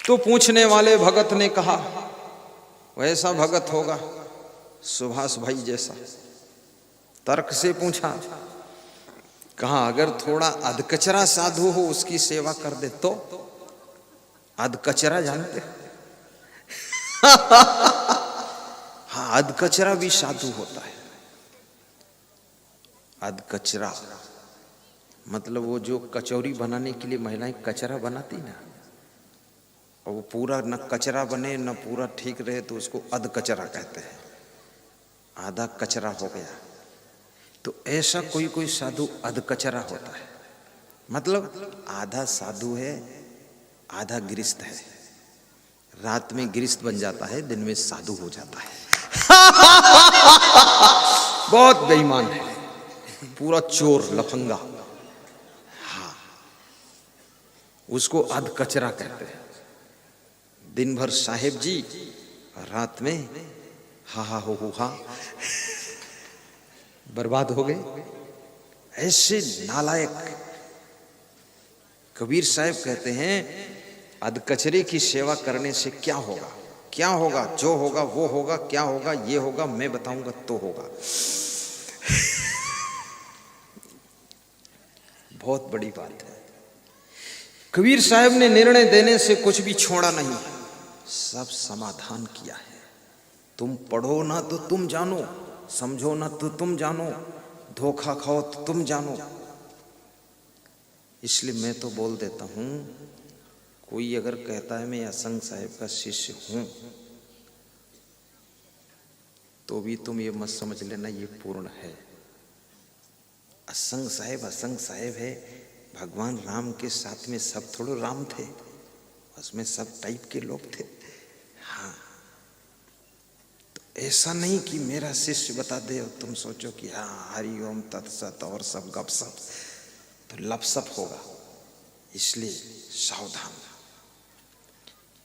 तो पूछने वाले भगत ने कहा, वैसा भगत होगा सुभाष भाई जैसा। तर्क से पूछा, कहा अगर थोड़ा अधकचरा साधु हो उसकी सेवा कर दे तो। अधकचरा जानते हो? हाँ, अधकचरा भी साधु होता है। अधकचरा मतलब वो जो कचौरी बनाने के लिए महिलाएं कचरा बनाती ना, और वो पूरा न कचरा बने न पूरा ठीक रहे तो उसको अधकचरा कहते हैं। आधा कचरा हो गया। तो ऐसा कोई कोई साधु अधकचरा होता है, मतलब आधा साधु है आधा गिरस्त है। रात में गिरस्त बन जाता है, दिन में साधु हो जाता है। बहुत बेईमान है, पूरा चोर लफंगा। हाँ, उसको अधकचरा कहते हैं। दिन भर साहेब जी, रात में हा हा हो हा, बर्बाद हो गए। ऐसे नालायक कबीर साहब कहते हैं, अधकचरे की सेवा करने से क्या होगा? क्या होगा? जो होगा वो होगा। क्या होगा? ये होगा, मैं बताऊंगा तो होगा। बहुत बड़ी बात है। कबीर साहब ने निर्णय देने से कुछ भी छोड़ा नहीं, सब समाधान किया है। तुम पढ़ो ना तो तुम जानो, समझो ना तो तुम जानो, धोखा खाओ तो तुम जानो। इसलिए मैं तो बोल देता हूं, कोई अगर कहता है मैं असंग साहेब का शिष्य हूं, तो भी तुम ये मत समझ लेना ये पूर्ण है। असंग साहेब है। भगवान राम के साथ में सब थोड़े राम थे, उसमें सब टाइप के लोग थे। हाँ, तो ऐसा नहीं कि मेरा शिष्य बता दे और तुम सोचो कि हाँ हरि ओम तत्सत और सब गपसप, तो लपसप होगा। इसलिए सावधान।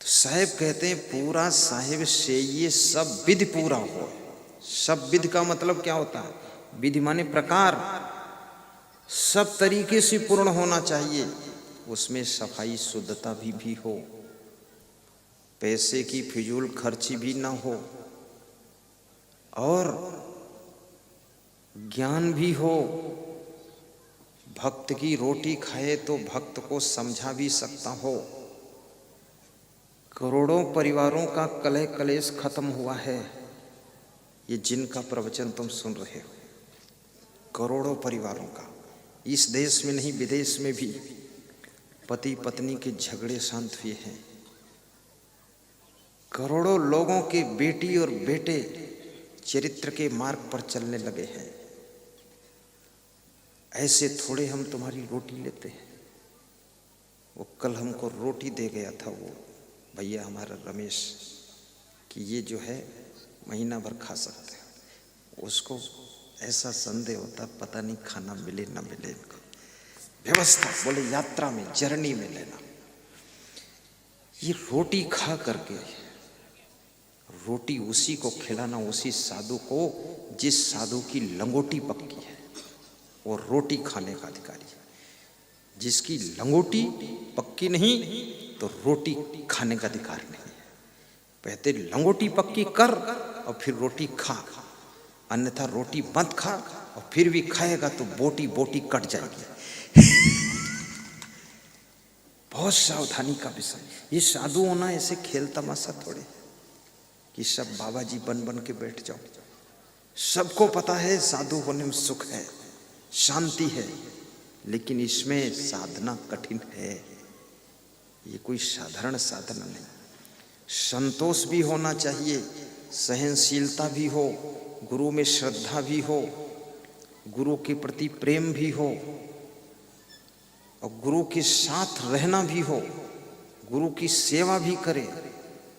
तो साहेब कहते हैं पूरा साहेब से ये सब विधि पूरा हो। सब विधि का मतलब क्या होता है? विधि माने प्रकार, सब तरीके से पूर्ण होना चाहिए। उसमें सफाई शुद्धता भी हो, पैसे की फिजूल खर्ची भी ना हो, और ज्ञान भी हो। भक्त की रोटी खाए तो भक्त को समझा भी सकता हो। करोड़ों परिवारों का कलह कलेश खत्म हुआ है, ये जिनका प्रवचन तुम सुन रहे हो। करोड़ों परिवारों का, इस देश में नहीं विदेश में भी पति पत्नी के झगड़े शांत हुए हैं। करोड़ों लोगों के बेटी और बेटे चरित्र के मार्ग पर चलने लगे हैं। ऐसे थोड़े हम तुम्हारी रोटी लेते हैं। वो कल हमको रोटी दे गया था वो भैया हमारा रमेश, कि ये जो है महीना भर खा सकते हैं। उसको ऐसा संदेह होता पता नहीं खाना मिले ना मिले इनको। व्यवस्था बोले यात्रा में जर्नी में लेना। ये रोटी खा करके रोटी उसी को खिलाना, उसी साधु को जिस साधु की लंगोटी पक्की है, वो रोटी खाने का अधिकारी है। जिसकी लंगोटी पक्की नहीं तो रोटी खाने का अधिकार नहीं है। कहते लंगोटी पक्की कर और फिर रोटी खा, अन्यथा रोटी मत खा और फिर भी खाएगा तो बोटी बोटी कट जाएगी। बहुत सावधानी का विषय। ये साधु होना ऐसे खेल तमाशा थोड़े कि सब बाबा जी बन बन के बैठ जाओ। सबको पता है साधु होने में सुख है, शांति है, लेकिन इसमें साधना कठिन है। ये कोई साधारण साधना नहीं। संतोष भी होना चाहिए, सहनशीलता भी हो, गुरु में श्रद्धा भी हो, गुरु के प्रति प्रेम भी हो, और गुरु के साथ रहना भी हो, गुरु की सेवा भी करे,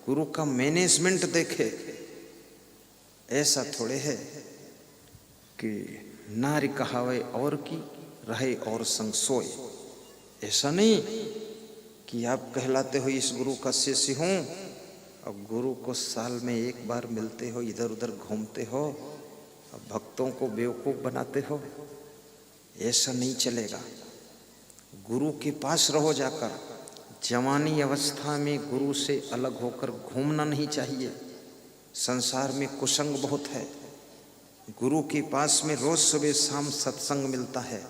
गुरु का मैनेजमेंट देखे। ऐसा थोड़े है कि नारी कहावे और की रहे और संग सोए। ऐसा नहीं कि आप कहलाते हो इस गुरु का शिष्य हूं और गुरु को साल में एक बार मिलते हो, इधर उधर घूमते हो और भक्तों को बेवकूफ बनाते हो। ऐसा नहीं चलेगा। गुरु के पास रहो जाकर, जवानी अवस्था में गुरु से अलग होकर घूमना नहीं चाहिए। संसार में कुसंग बहुत है। गुरु के पास में रोज सुबह शाम सत्संग मिलता है।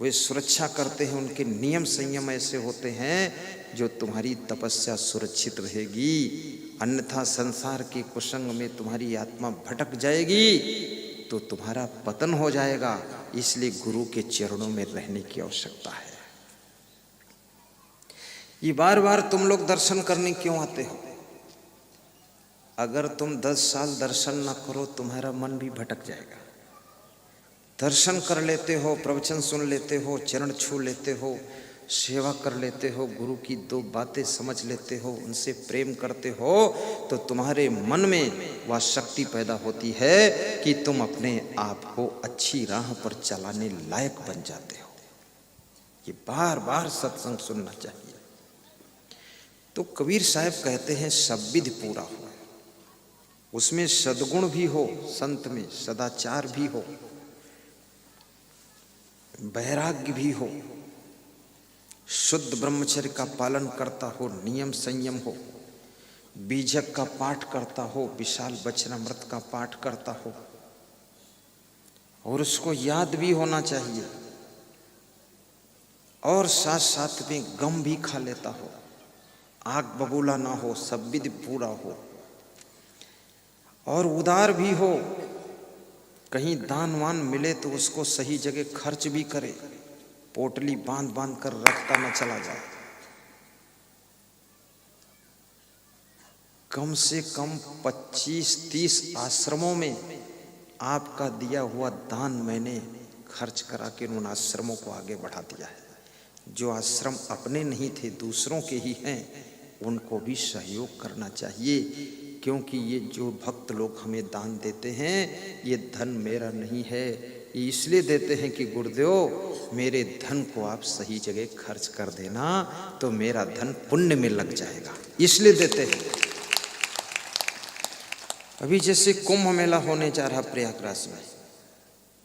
वे सुरक्षा करते हैं, उनके नियम संयम ऐसे होते हैं जो तुम्हारी तपस्या सुरक्षित रहेगी। अन्यथा संसार के कुसंग में तुम्हारी आत्मा भटक जाएगी तो तुम्हारा पतन हो जाएगा। इसलिए गुरु के चरणों में रहने की आवश्यकता है। ये बार बार तुम लोग दर्शन करने क्यों आते हो? अगर तुम 10 साल दर्शन न करो तुम्हारा मन भी भटक जाएगा। दर्शन कर लेते हो, प्रवचन सुन लेते हो, चरण छू लेते हो, सेवा कर लेते हो, गुरु की 2 बातें समझ लेते हो, उनसे प्रेम करते हो, तो तुम्हारे मन में वह शक्ति पैदा होती है कि तुम अपने आप को अच्छी राह पर चलाने लायक बन जाते हो। ये बार बार सत्संग सुनना चाहिए। तो कबीर साहब कहते हैं सब विधि पूरा हो, उसमें सद्गुण भी हो, संत में सदाचार भी हो, वैराग्य भी हो, शुद्ध ब्रह्मचर्य का पालन करता हो, नियम संयम हो, बीजक का पाठ करता हो, विशाल वचनामृत का पाठ करता हो, और उसको याद भी होना चाहिए, और साथ साथ में गम भी खा लेता हो, आग बबूला ना हो, सब विधि पूरा हो, और उदार भी हो। कहीं दान वान मिले तो उसको सही जगह खर्च भी करे, पोटली बांध बांध कर रखता न चला जाए। कम से कम 25-30 आश्रमों में आपका दिया हुआ दान मैंने खर्च करा के उन आश्रमों को आगे बढ़ा दिया है। जो आश्रम अपने नहीं थे, दूसरों के ही हैं, उनको भी सहयोग करना चाहिए। क्योंकि ये जो भक्त लोग हमें दान देते हैं, ये धन मेरा नहीं है, ये इसलिए देते हैं कि गुरुदेव मेरे धन को आप सही जगह खर्च कर देना तो मेरा धन पुण्य में लग जाएगा, इसलिए देते हैं। अभी जैसे कुंभ मेला होने जा रहा प्रयागराज में,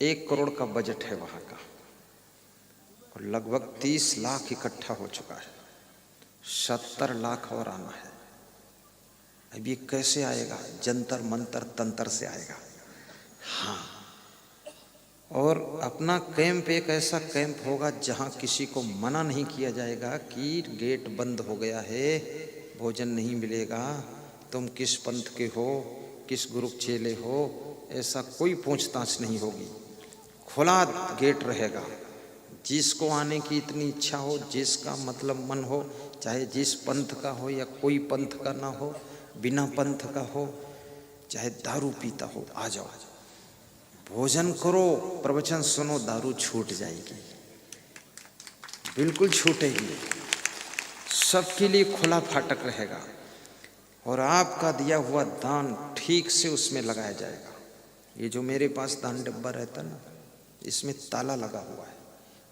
1 करोड़ का बजट है वहां का, और लगभग 30 लाख इकट्ठा हो चुका है। 70 लाख और आना है। अब ये कैसे आएगा? जंतर मंतर तंत्र से आएगा। हाँ, और अपना कैंप एक ऐसा कैंप होगा जहाँ किसी को मना नहीं किया जाएगा कि गेट बंद हो गया है, भोजन नहीं मिलेगा, तुम किस पंथ के हो, किस गुरु चेले हो, ऐसा कोई पूछताछ नहीं होगी। खुला गेट रहेगा। जिसको आने की इतनी इच्छा हो, जिसका मतलब मन हो, चाहे जिस पंथ का हो या कोई पंथ का ना हो, बिना पंथ का हो, चाहे दारू पीता हो, आ जाओ, भोजन करो, प्रवचन सुनो, दारू छूट जाएगी, बिल्कुल छूटेगी। सबके लिए खुला फाटक रहेगा और आपका दिया हुआ दान ठीक से उसमें लगाया जाएगा। ये जो मेरे पास दान डब्बा रहता ना, इसमें ताला लगा हुआ है।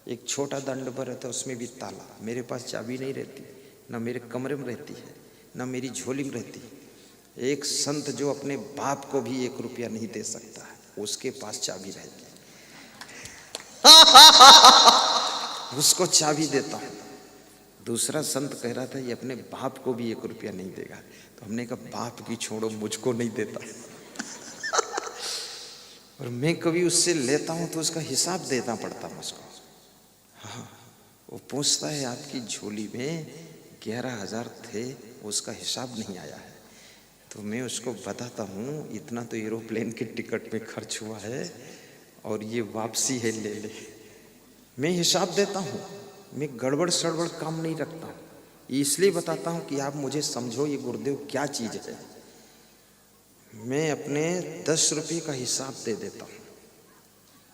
एक छोटा दान डब्बा रहता है, उसमें भी ताला। मेरे पास चाबी नहीं रहती, ना मेरे कमरे में रहती है, ना मेरी झोली में रहती है। एक संत जो अपने बाप को भी 1 रुपया नहीं दे सकता है, उसके पास चाबी रहती है। उसको चाबी देता हूँ। दूसरा संत कह रहा था ये अपने बाप को भी 1 रुपया नहीं देगा, तो हमने कहा बाप की छोड़ो, मुझको नहीं देता। और मैं कभी उससे लेता हूँ तो उसका हिसाब देना पड़ता मुझको। हाँ, वो पूछता है आपकी झोली में 11,000 थे, उसका हिसाब नहीं आया है। तो मैं उसको बताता हूँ इतना तो एरोप्लेन के टिकट में खर्च हुआ है और ये वापसी है, ले ले। मैं हिसाब देता हूँ, मैं गड़बड़ सड़बड़ काम नहीं रखता हूँ। इसलिए बताता हूँ कि आप मुझे समझो ये गुरुदेव क्या चीज़ है। मैं अपने 10 रुपये का हिसाब दे देता हूँ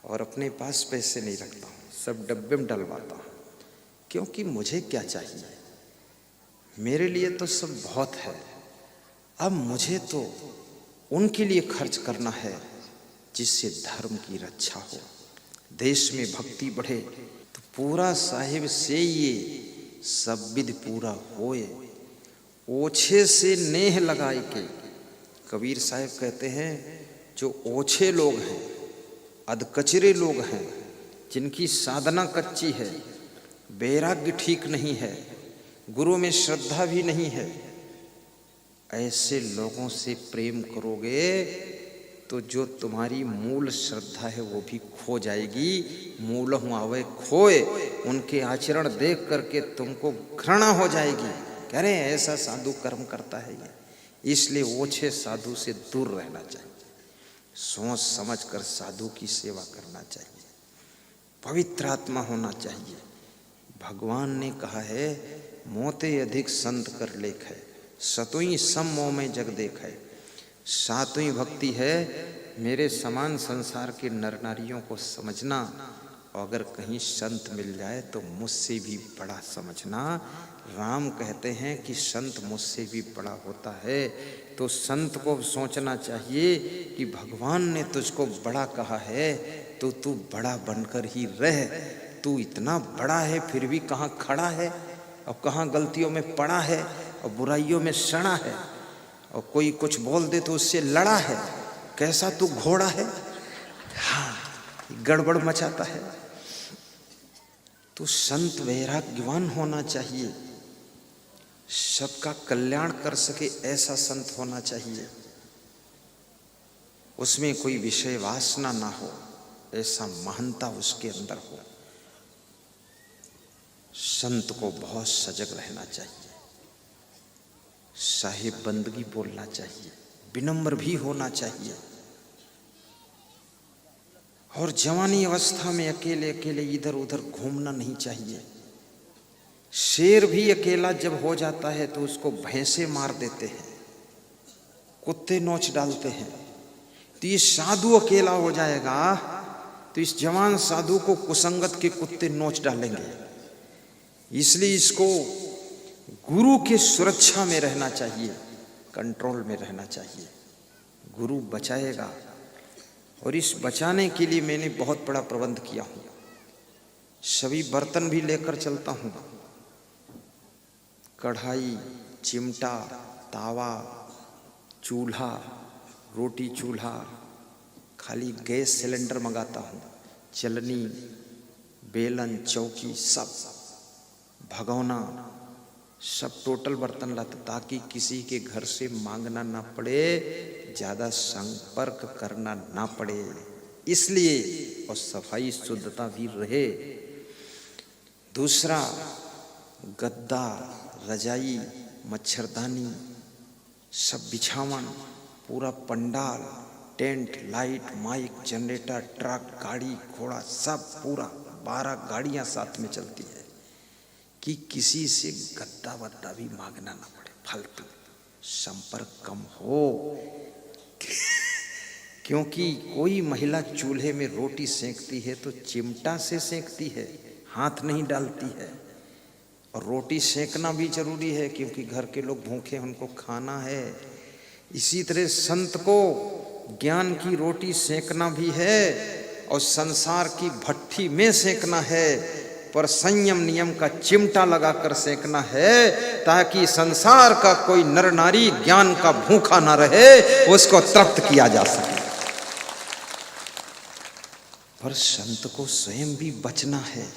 और अपने पास पैसे नहीं रखता हूँ, सब डब्बे में डलवाता हूँ। क्योंकि मुझे क्या चाहिए, मेरे लिए तो सब बहुत है। अब मुझे तो उनके लिए खर्च करना है जिससे धर्म की रक्षा हो, देश में भक्ति बढ़े। तो पूरा साहिब से ये सब विधि पूरा होए, ओछे से नेह लगाए के। कबीर साहब कहते हैं जो ओछे लोग हैं, अधकचरे लोग हैं, जिनकी साधना कच्ची है, वैराग्य ठीक नहीं है, गुरु में श्रद्धा भी नहीं है, ऐसे लोगों से प्रेम करोगे तो जो तुम्हारी मूल श्रद्धा है वो भी खो जाएगी। मूलहुँ आवे खोए, उनके आचरण देख करके तुमको घृणा हो जाएगी। कह रहे हैं ऐसा साधु कर्म करता है ये, इसलिए ओछे साधु से दूर रहना चाहिए। सोच समझ कर साधु की सेवा करना चाहिए, पवित्र आत्मा होना चाहिए। भगवान ने कहा है मोते अधिक संत कर लेख है, सतुई सम मोह में जग देख है। सातवीं भक्ति है मेरे समान संसार के नर नारियों को समझना, अगर कहीं संत मिल जाए तो मुझसे भी बड़ा समझना। राम कहते हैं कि संत मुझसे भी बड़ा होता है, तो संत को सोचना चाहिए कि भगवान ने तुझको बड़ा कहा है तो तू बड़ा बनकर ही रह। तू इतना बड़ा है फिर भी कहाँ खड़ा है, और कहाँ गलतियों में पड़ा है, और बुराइयों में सड़ा है, और कोई कुछ बोल दे तो उससे लड़ा है। कैसा तू घोड़ा है, हाँ गड़बड़ मचाता है। तो संत वैराग्यवान होना चाहिए, सबका कल्याण कर सके ऐसा संत होना चाहिए, उसमें कोई विषय वासना ना हो, ऐसा महानता उसके अंदर हो। संत को बहुत सजग रहना चाहिए, साहिब बंदगी बोलना चाहिए, विनम्र भी होना चाहिए, और जवानी अवस्था में अकेले अकेले इधर उधर घूमना नहीं चाहिए। शेर भी अकेला जब हो जाता है तो उसको भैंसे मार देते हैं, कुत्ते नोच डालते हैं। तो ये साधु अकेला हो जाएगा तो इस जवान साधु को कुसंगत के कुत्ते नोच डालेंगे। इसलिए इसको गुरु की सुरक्षा में रहना चाहिए, कंट्रोल में रहना चाहिए। गुरु बचाएगा, और इस बचाने के लिए मैंने बहुत बड़ा प्रबंध किया हूँ। सभी बर्तन भी लेकर चलता हूँ, कढ़ाई, चिमटा, तावा, चूल्हा, रोटी चूल्हा, खाली गैस सिलेंडर मंगाता हूँ, चलनी, बेलन, चौकी, सब भगोना, सब टोटल बर्तन लाता, ताकि किसी के घर से मांगना ना पड़े, ज़्यादा संपर्क करना ना पड़े, इसलिए। और सफाई शुद्धता भी रहे। दूसरा, गद्दा, रजाई, मच्छरदानी, सब बिछावन, पूरा pandal, tent, light, mic, generator, truck, गाड़ी, घोड़ा, सब पूरा 12 गाड़ियां साथ में चलती है कि किसी से गद्दा वद्दा भी मांगना ना पड़े, फालतू संपर्क कम हो। क्योंकि कोई महिला चूल्हे में रोटी सेंकती है तो चिमटा से सेंकती है, हाथ नहीं डालती है। और रोटी सेंकना भी जरूरी है क्योंकि घर के लोग भूखे, उनको खाना है। इसी तरह संत को ज्ञान की रोटी सेंकना भी है और संसार की भट्ठी में सेंकना है, पर संयम नियम का चिमटा लगाकर सेंकना है, ताकि संसार का कोई नर नारी ज्ञान का भूखा ना रहे, उसको तृप्त किया जा सके। पर संत को स्वयं भी बचना है।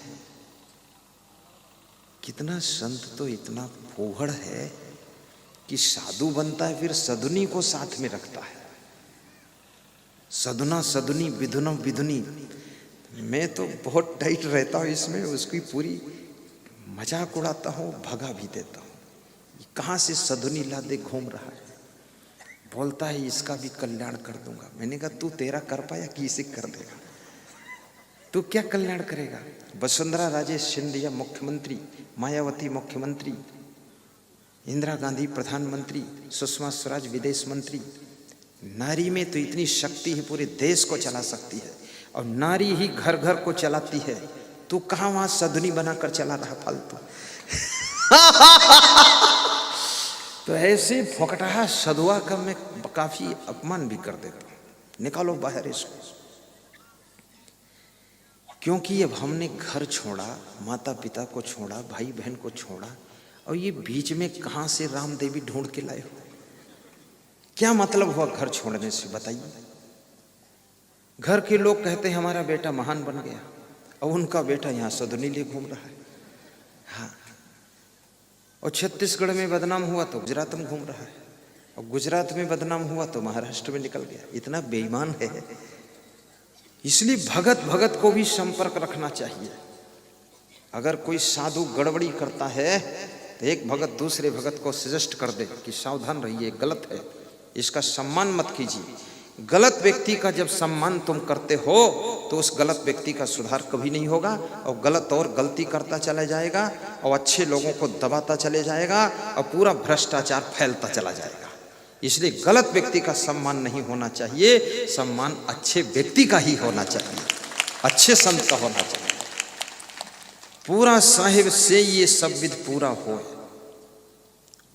कितना संत तो इतना फोहड़ है कि साधु बनता है फिर सदुनी को साथ में रखता है। सदुना सदुनी, विधुना विधुनी। मैं तो बहुत टाइट रहता हूँ इसमें, उसकी पूरी मजाक उड़ाता हूँ, भगा भी देता हूँ। कहाँ से सदुनी ला दे घूम रहा है, बोलता है इसका भी कल्याण कर दूंगा। मैंने कहा तू तेरा कर पाया कि इसे कर देगा, तू क्या कल्याण करेगा। वसुंधरा राजे सिंधिया मुख्यमंत्री, मायावती मुख्यमंत्री, इंदिरा गांधी प्रधानमंत्री, सुषमा स्वराज विदेश मंत्री। नारी में तो इतनी शक्ति है, पूरे देश को चला सकती है, और नारी ही घर घर को चलाती है। तू कहाँ वहां सदुनी बनाकर चला रहा फालतू। तो ऐसे फोकटाहा सधुआ का मैं काफी अपमान भी कर देता हूं, निकालो बाहर इसको। क्योंकि अब हमने घर छोड़ा, माता पिता को छोड़ा, भाई बहन को छोड़ा, और ये बीच में कहां से राम देवी ढूंढ के लाए हो। क्या मतलब हुआ घर छोड़ने से, बताइए। घर के लोग कहते हैं हमारा बेटा महान बन गया, और उनका बेटा यहाँ सदुनी लिए घूम रहा है। हाँ, और छत्तीसगढ़ में बदनाम हुआ तो गुजरात में घूम रहा है, और गुजरात में बदनाम हुआ तो महाराष्ट्र में निकल गया। इतना बेईमान है। इसलिए भगत भगत को भी संपर्क रखना चाहिए। अगर कोई साधु गड़बड़ी करता है तो एक भगत दूसरे भगत को सजेस्ट कर दे कि सावधान रहिए, गलत है, इसका सम्मान मत कीजिए। गलत व्यक्ति का जब सम्मान तुम करते हो तो उस गलत व्यक्ति का सुधार कभी नहीं होगा, और गलत और गलती करता चला जाएगा, और अच्छे लोगों को दबाता चले जाएगा, और पूरा भ्रष्टाचार फैलता चला जाएगा। इसलिए गलत व्यक्ति का सम्मान नहीं होना चाहिए, सम्मान अच्छे व्यक्ति का ही होना चाहिए, अच्छे संत का होना चाहिए। पूरा साहिब से ये सब विध पूरा होए,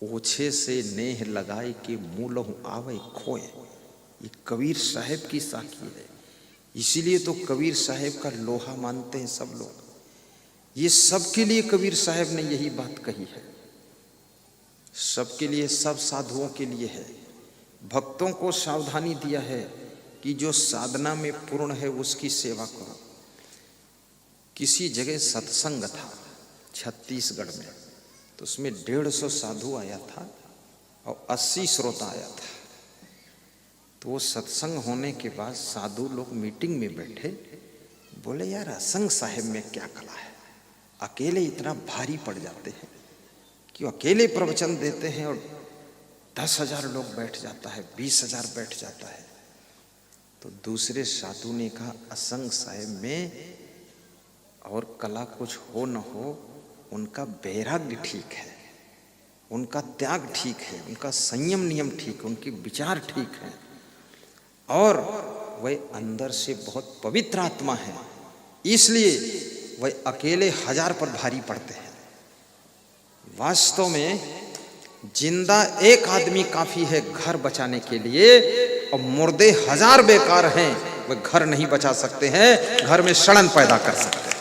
ओछे से नेह लगाए कि मूलहु आवे खोए। ये कबीर साहिब की साखी है। इसीलिए तो कबीर साहिब का लोहा मानते हैं सब लोग। ये सबके लिए कबीर साहिब ने यही बात कही है, सबके लिए, सब साधुओं के लिए है। भक्तों को सावधानी दिया है कि जो साधना में पूर्ण है उसकी सेवा करो। किसी जगह सत्संग था छत्तीसगढ़ में, तो उसमें 150 साधु आया था और 80 श्रोता आया था। तो वो सत्संग होने के बाद साधु लोग मीटिंग में बैठे, बोले यार असंग साहिब में क्या कला है, अकेले इतना भारी पड़ जाते हैं, क्यों अकेले प्रवचन देते हैं और 10,000 लोग बैठ जाता है, 20,000 बैठ जाता है। तो दूसरे साधु ने कहा असंग साहिब में और कला कुछ हो न हो, उनका वैराग्य ठीक है, उनका त्याग ठीक है, उनका संयम नियम ठीक है, उनके विचार ठीक है, और वह अंदर से बहुत पवित्र आत्मा है, इसलिए वह अकेले 1000 पर भारी पड़ते हैं। वास्तव में जिंदा एक आदमी काफी है घर बचाने के लिए, और मुर्दे 1000 बेकार हैं, वह घर नहीं बचा सकते हैं, घर में सड़न पैदा कर सकते हैं।